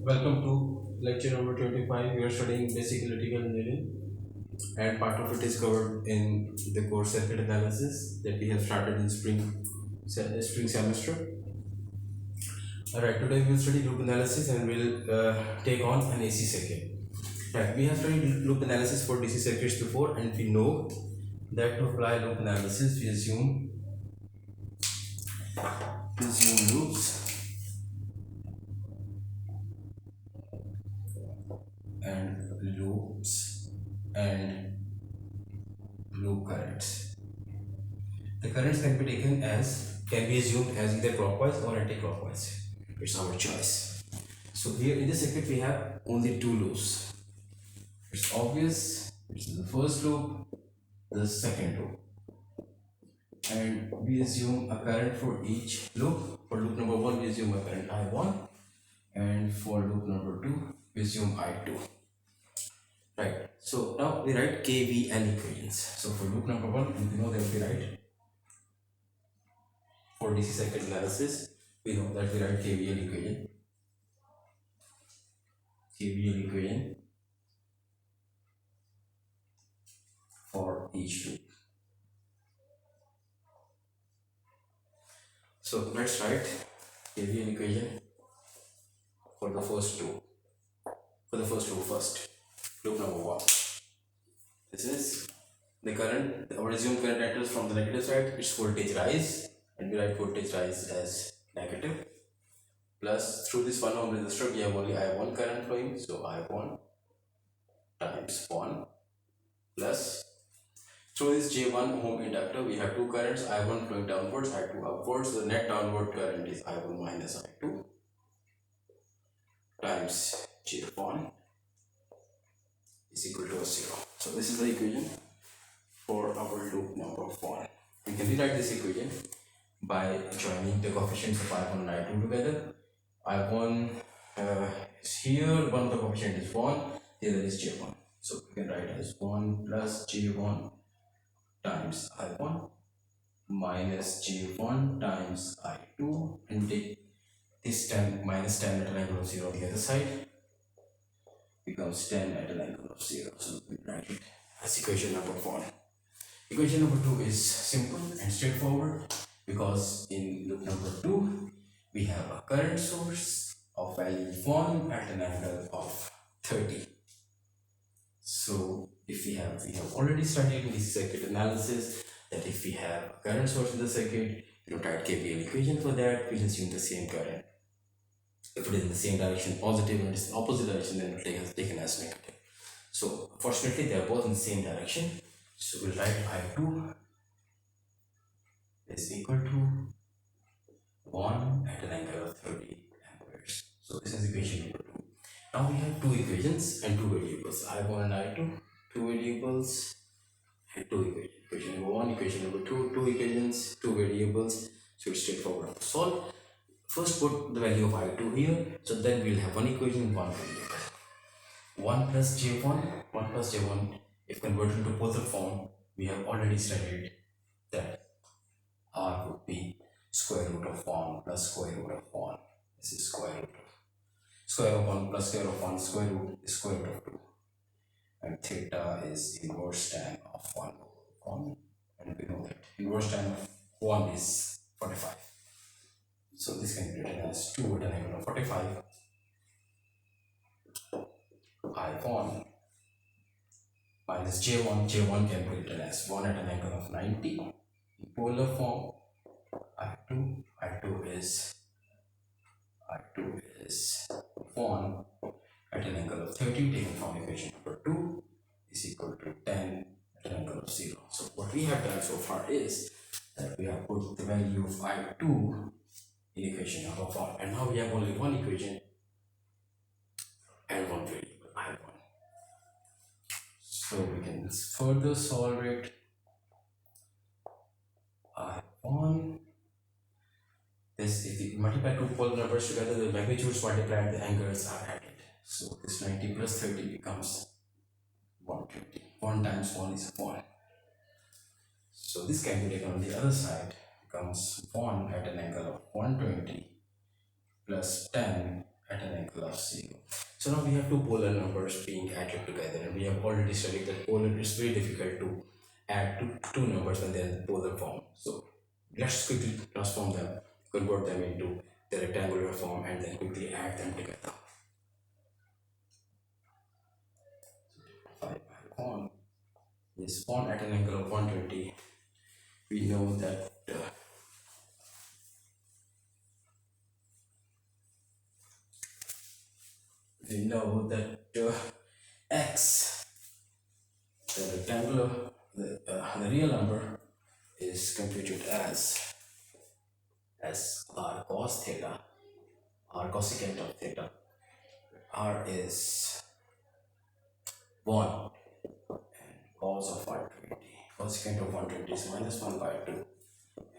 Welcome to lecture number 25. We are studying basic electrical engineering, and part of it is covered in the course circuit analysis that we have started in spring semester. Alright, today we will study loop analysis and we'll take on an AC circuit. Right, we have studied loop analysis for DC circuits before, and we know that to apply loop analysis, we assume loops and and loop currents. The currents can be assumed as either clockwise or anti-clockwise. It's our choice. So here in this circuit we have only two loops. It's obvious. It's the first loop, the second loop, and we assume a current for each loop. For loop number one, we assume a current I1, and for loop number two, we assume I2. Right. So now we write KVL equations. So for loop number one, we know that we write for DC circuit analysis, we know that we write KVL equation for each loop. So let's write KVL equation for the first loop. For the first loop first, loop number one. This is the current, our assumed current enters from the negative side, its voltage rise, and we write voltage rise as negative. Plus, through this 1 ohm resistor, we have only I1 current flowing, so I1 times 1 plus through this J1 ohm inductor, we have two currents, I1 flowing downwards, I2 upwards. The net downward current is I1 minus I2 times J1 is equal to 0. So this is the equation for our loop number 1. We can rewrite this equation by joining the coefficients of I1 and I2 together. I1 is here, one of the coefficient is 1, the other is J1. So we can write as 1 plus J1 times I1 minus J1 times I2, and take this 10 minus 10 at an angle of 0 on the other side becomes 10 at an angle of 0. So we write it as equation number 1. Equation number 2 is simple and straightforward because in loop number 2 we have a current source of value 1 at an angle of 30. So if we have already studied in this circuit analysis that if we have a current source in the circuit, we don't write KVL equation for that, we'll assume the same current. If it is in the same direction positive and it's in the opposite direction, then it will taken as negative. So fortunately they are both in the same direction. So we'll write I2 is equal to 1 at an angle of 30 amperes. So this is equation number 2. Now we have two equations and two variables, I1 and I2, two variables and two equations. Equation number 1, equation number 2, two equations, two variables. So it's straightforward to solve. First put the value of I2 here, so then we'll have one equation, one variable. 1 plus J1, if converted into Poisson form, we have already studied that R would be square root of 1 plus square root of 1. This is square root of square of 1 plus square of 1, square root is square root of 2. And theta is inverse tan of 1, and we know that inverse tan of 1 is 45. So this can be written as 2 at an angle of 45. I1 minus J1 can be written as 1 at an angle of 90 in polar form. I2 is 1 at an angle of 30 taken from equation number 2 is equal to 10 at an angle of 0. So what we have done so far is that we have put the value of I2 in equation number 1, and now we have only one equation and one variable I1. So we can further solve it. I1, this, if we multiply two polar numbers together, the magnitudes multiplied and the angles are added. So this 90 plus 30 becomes 120. 1 times 1 is 1. So this can be taken on the other side, becomes 1 at an angle of 120 plus 10 at an angle of 0. So now we have two polar numbers being added together, and we have already studied that polar is very difficult to add two numbers when they're in polar form. So let's quickly transform them, convert them into the rectangular form, and then quickly add them together. 5 by 1 is 1 at an angle of 120. We know that x, the rectangular, the real number is computed as r cos theta, r cosecant of theta. R is 1 and cos of 120. Cosecant of 120 is minus 1 by 2,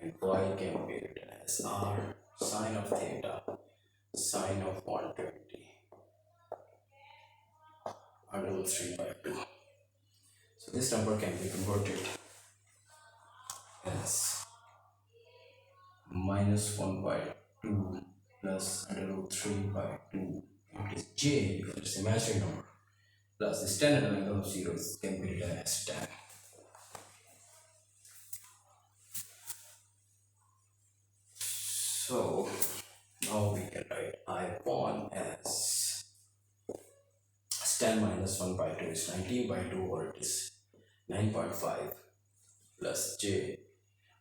and y can be written as r sine of theta sine of 120 under root 3 by 2. So this number can be converted as minus 1 by 2 plus under root 3 by 2 into j, because it's imaginary number, plus this tan at an angle of 0 can be written as tan. So now we can write I1 as tan minus 1 by 2 is 19 by 2, or it is 9.5, plus j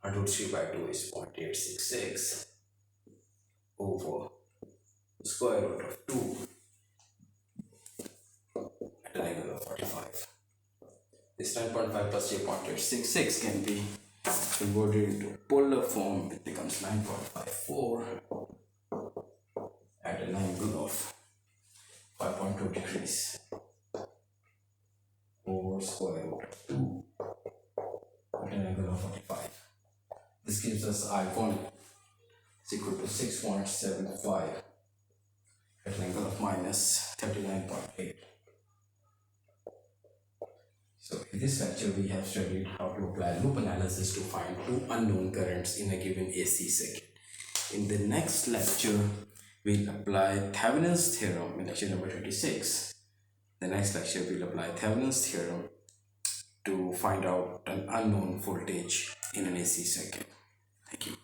under root 3 by 2 is 0.866 over the square root of 2 at an angle of 45. This 9.5 plus j 0.866 can be converted into polar form. It becomes 9.54 at an angle of 5.2 degrees over square root of 2 at an angle of 45. This gives us I1 is equal to 6.75 at an angle of minus 39.8. So in this lecture we have studied how to apply loop analysis to find two unknown currents in a given AC circuit. In the next lecture we'll apply Thevenin's theorem in lecture number 26. The next lecture we'll apply Thevenin's theorem to find out an unknown voltage in an AC circuit. Thank you.